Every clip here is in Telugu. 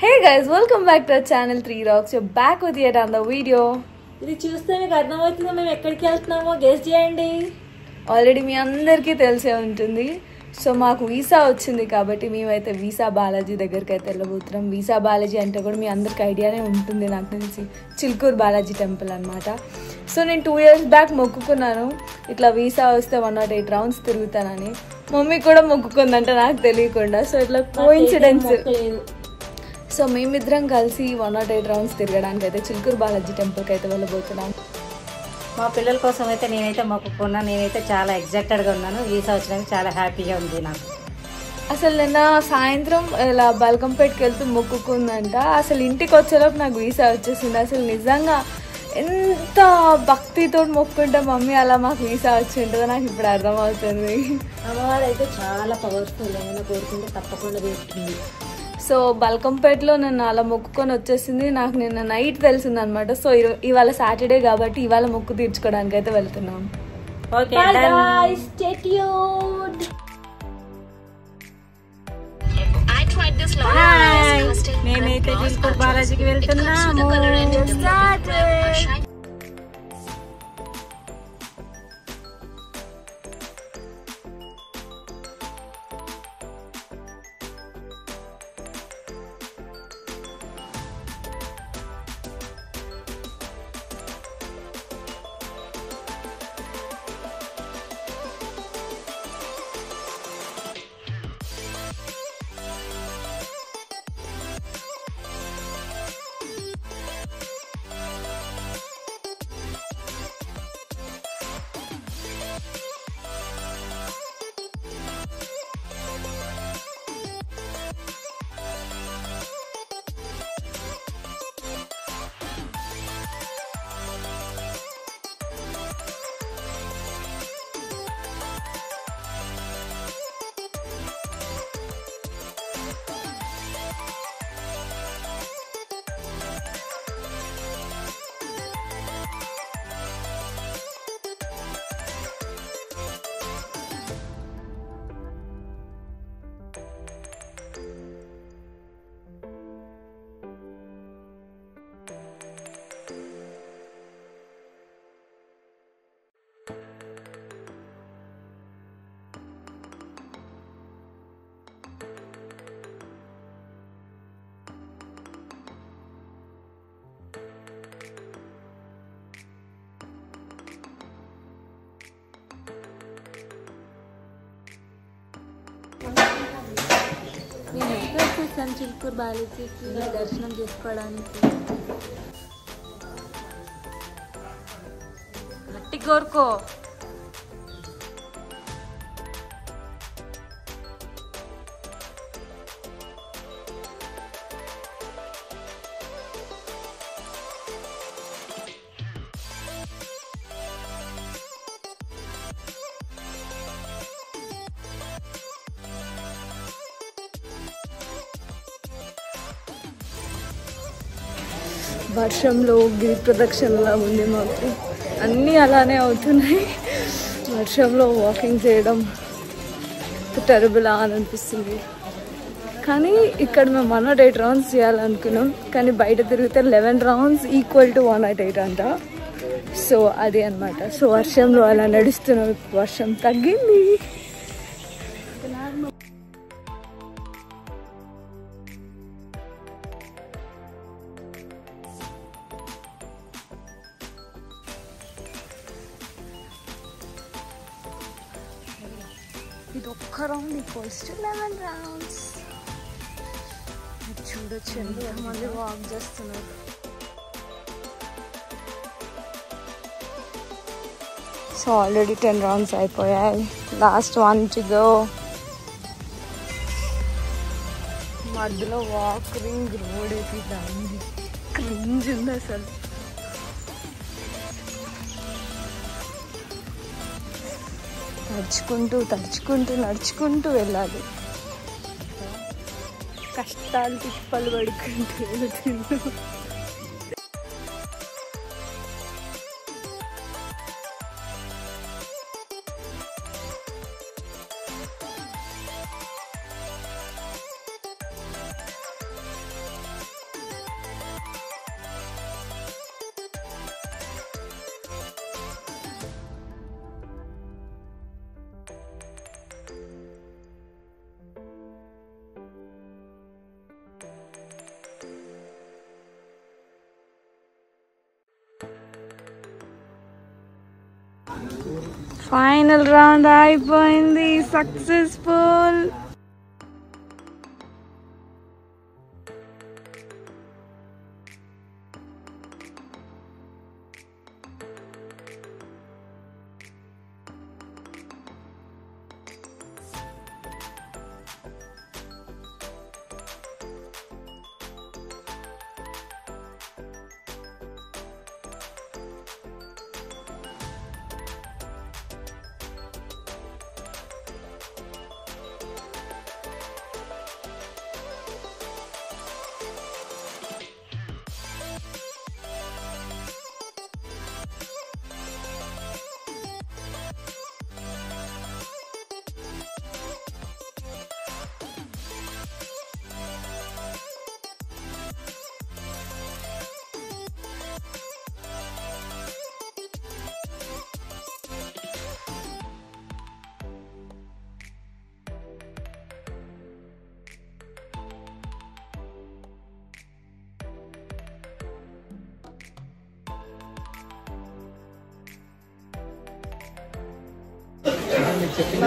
Hey guys, welcome back to our channel 3 Rocks. You're back with yet another video. ఇది చూస్తే మీకు అర్థమవుతుందో మేము ఎక్కడికి వెళ్తున్నామో గెస్ చేయండి. ఆల్రెడీ మీ అందరికీ తెలిసే ఉంటుంది. సో మాకు వీసా వచ్చింది కాబట్టి మేమైతే వీసా బాలాజీ దగ్గరికి అయితే వెళ్ళబోతున్నాం. వీసా బాలాజీ అంటే కూడా మీ అందరికి ఐడియానే ఉంటుంది నాకు తెలిసి, చిల్కూరు బాలాజీ టెంపుల్ అనమాట. సో నేను 2 years బ్యాక్ మొక్కుకున్నాను ఇట్లా వీసా వస్తే 108 rounds తిరుగుతానని. మమ్మీ కూడా మొక్కుకుందంట నాకు తెలియకుండా. సో ఇట్లా కోఇన్సిడెన్స్. సో మేమిద్దరం కలిసి 108 rounds తిరగడానికి అయితే చిల్కూరు బాలాజీ టెంపుల్కి అయితే వెళ్ళబోతున్నాం. మా పిల్లల కోసం అయితే నేనైతే మొక్కుకున్నా. నేనైతే చాలా ఎగ్జైటెడ్గా ఉన్నాను. వీసా వచ్చినాక చాలా హ్యాపీగా ఉంది నాకు. అసలు నిన్న సాయంత్రం ఇలా బల్కంపేటకి వెళ్తూ మొక్కుకుందంట. అసలు ఇంటికి వచ్చేలోపు నాకు వీసా వచ్చేసింది. అసలు నిజంగా ఎంత భక్తితో మొక్కుంటే మమ్మీ అలా మాకు వీసా వచ్చి ఉంటుందో నాకు ఇప్పుడు అర్థమవుతుంది. అమ్మవారు అయితే చాలా పవర్ఫుల్. ఏమైనా కోరుకుంటే తప్పకుండా తీరుతుంది. సో బల్కంపేటలో నన్ను అలా మొక్కుకొని వచ్చేసింది. నాకు నిన్న నైట్ తెలిసింది అనమాట. సో ఇవాళ సాటర్డే కాబట్టి ఇవాళ మొక్కు తీర్చుకోవడానికి అయితే వెళ్తున్నాం. మేమైతే చిల్కూరు బాలాజీకి వెళ్తున్నాము. నేను ఎక్కడ వచ్చేసాను చిల్కూరు బాలాజీకి దర్శనం చేసుకోవడానికి. గట్టి కోరుకో. వర్షంలో గిరి ప్రదక్షిణలా ఉంది మాకు. అన్నీ అలానే అవుతున్నాయి. వర్షంలో వాకింగ్ చేయడం టెరబుల్ అని అనిపిస్తుంది. కానీ ఇక్కడ మేము 108 rounds చేయాలనుకున్నాం. కానీ బయట తిరిగితే 11 rounds ఈక్వల్ టు 108 అంట. సో అది అనమాట. సో వర్షంలో అలా నడుస్తున్నాం. వర్షం తగ్గింది. ఇది ఒక్క రౌండ్ ఈక్వల్స్ టు 11 rounds. చూడొచ్చు ఎంతమంది వాక్ చేస్తున్నారు. సో ఆల్రెడీ 10 rounds అయిపోయాయి. Last 1 to go. మధ్యలో వాకరింగ్ రోడ్ అయితే దాన్ని క్రింజ్ ఉంది అసలు. నడుచుకుంటూ వెళ్ళాలి. కష్టాలు తిప్పలు పడుకుంటూ వెళ్తుంది. ఫైనల్ రౌండ్ అయిపోయింది, సక్సెస్ఫుల్.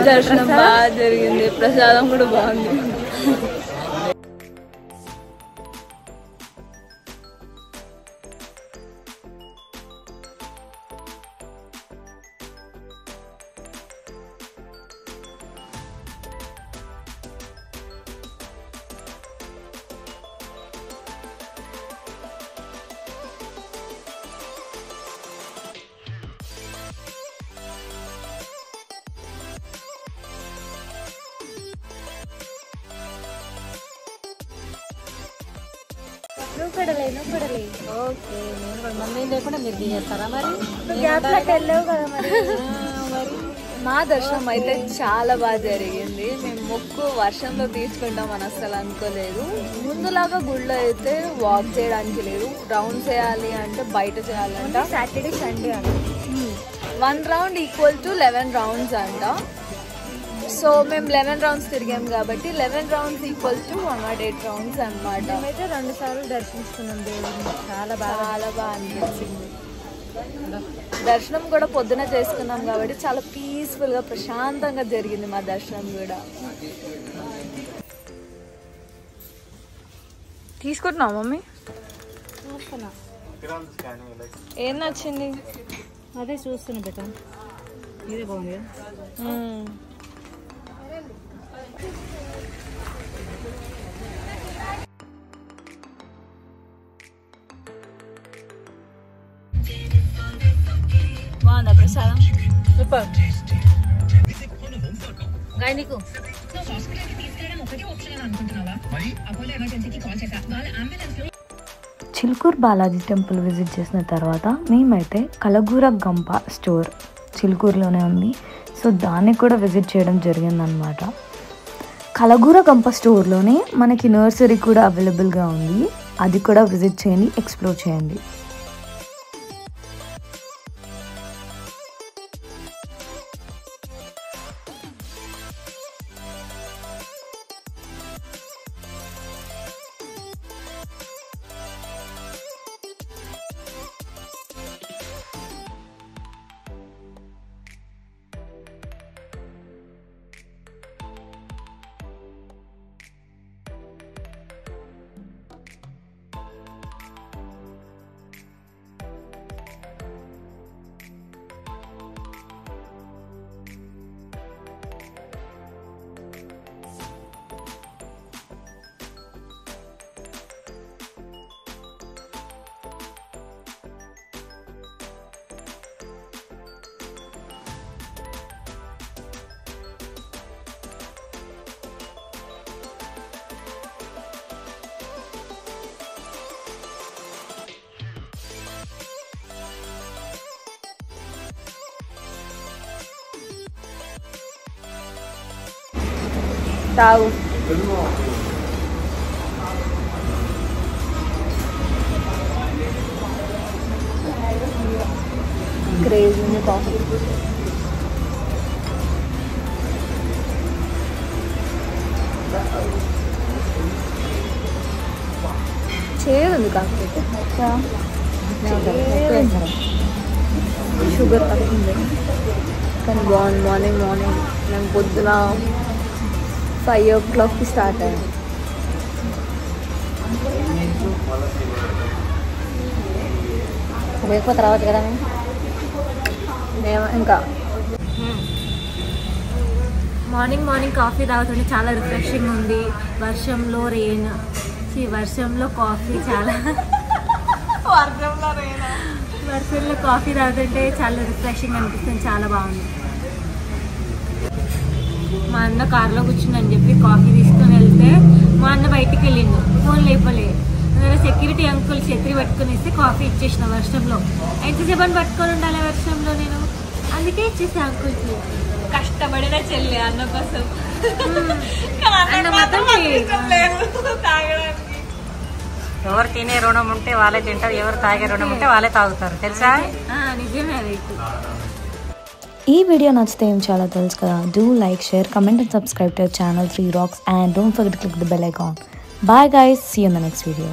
దర్శనం బాగా జరిగింది, ప్రసాదం కూడా బాగుంది. నువ్వు పడలే ఓకే. నేను కూడా మమ్మీ లేకుండా మీరు తీసేస్తారా మరి? వెళ్ళావు కదా మరి. మా దర్శనం అయితే చాలా బాగా జరిగింది. మేము మొక్కు వర్షంలో తీర్చుకుంటామని అస్సలు అనుకోలేదు. ముందులాగా గుళ్ళో అయితే వాక్ చేయడానికి లేదు, రౌండ్స్ చేయాలి అంటే బయట చేయాలంట. సాటర్డే సండే అంట. 1 రౌండ్ ఈక్వల్ టు 11 రౌండ్స్ అంట. సో మేము 11 రౌండ్స్ తిరిగాం కాబట్టి 11 రౌండ్స్ ఈక్వల్ టు 108 రౌండ్స్ అనమాట. మేమైతే 2 సార్లు దర్శించుకున్నాం దేవుడిని. చాలా బాగా అనిపించింది. దర్శనం కూడా పొద్దున చేసుకున్నాం కాబట్టి చాలా పీస్ఫుల్గా ప్రశాంతంగా జరిగింది మా దర్శనం కూడా. తీసుకుంటున్నావు మమ్మీ? ఏం నచ్చింది? అదే చూస్తున్నా బెట. ఇదే బాగుంది. బాగుందా ప్రసాదం? సూపర్. నీకు చిలుకూరు బాలాజీ టెంపుల్ విజిట్ చేసిన తర్వాత మేమైతే కలగూర గంప స్టోర్ చిలుకూరులోనే ఉంది, సో దాన్ని కూడా విజిట్ చేయడం జరిగిందనమాట. కలగూర గంప స్టోర్లోనే మనకి నర్సరీ కూడా అవైలబుల్గా ఉంది, అది కూడా విజిట్ చేయండి, ఎక్స్ప్లోర్ చేయండి. తాగు. క్రేజీ ఉంది కాఫీ. చేదుంది కాకపోతే షుగర్ తగ్గింది. కానీ బాగుంది. మార్నింగ్ మేము పొద్దున 5 o'clock స్టార్ట్ అయ్యాం. లేకపోతే రావచ్చు కదా మేము ఇంకా మార్నింగ్ కాఫీ తాగుతుంటే చాలా రిఫ్రెషింగ్ ఉంది. వర్షంలో కాఫీ చాలా వర్షంలో కాఫీ తాగుతుంటే చాలా రిఫ్రెషింగ్ అనిపిస్తుంది. చాలా బాగుంది. మా అన్న కార్లో కూర్చుందని చెప్పి కాఫీ తీసుకొని వెళ్తే మా అన్న బయటికి వెళ్ళిండు. ఫోన్ లేపలే. సెక్యూరిటీ అంకుల్ ఛత్రి పట్టుకొని ఇస్తే కాఫీ ఇచ్చేసిన వర్షంలో. ఎంతసేపు అని పట్టుకొని ఉండాలి వర్షంలో నేను, అందుకే ఇచ్చేసి అంకుల్కి. కష్టపడిన చెల్లి అన్న కోసం. ఎవరు తినే రుణం ఉంటే వాళ్ళే తింటారు, ఎవరు తాగే రుణం ఉంటే వాళ్ళే తాగుతారు. తెలుసా? నిజమే అది. ఈ వీడియో నచ్చితే ఏం చాలా తెలుసు కదా. Do like, share, comment and subscribe to our channel 3 Rocks and don't forget to click the bell icon. Bye guys, see you in the next video.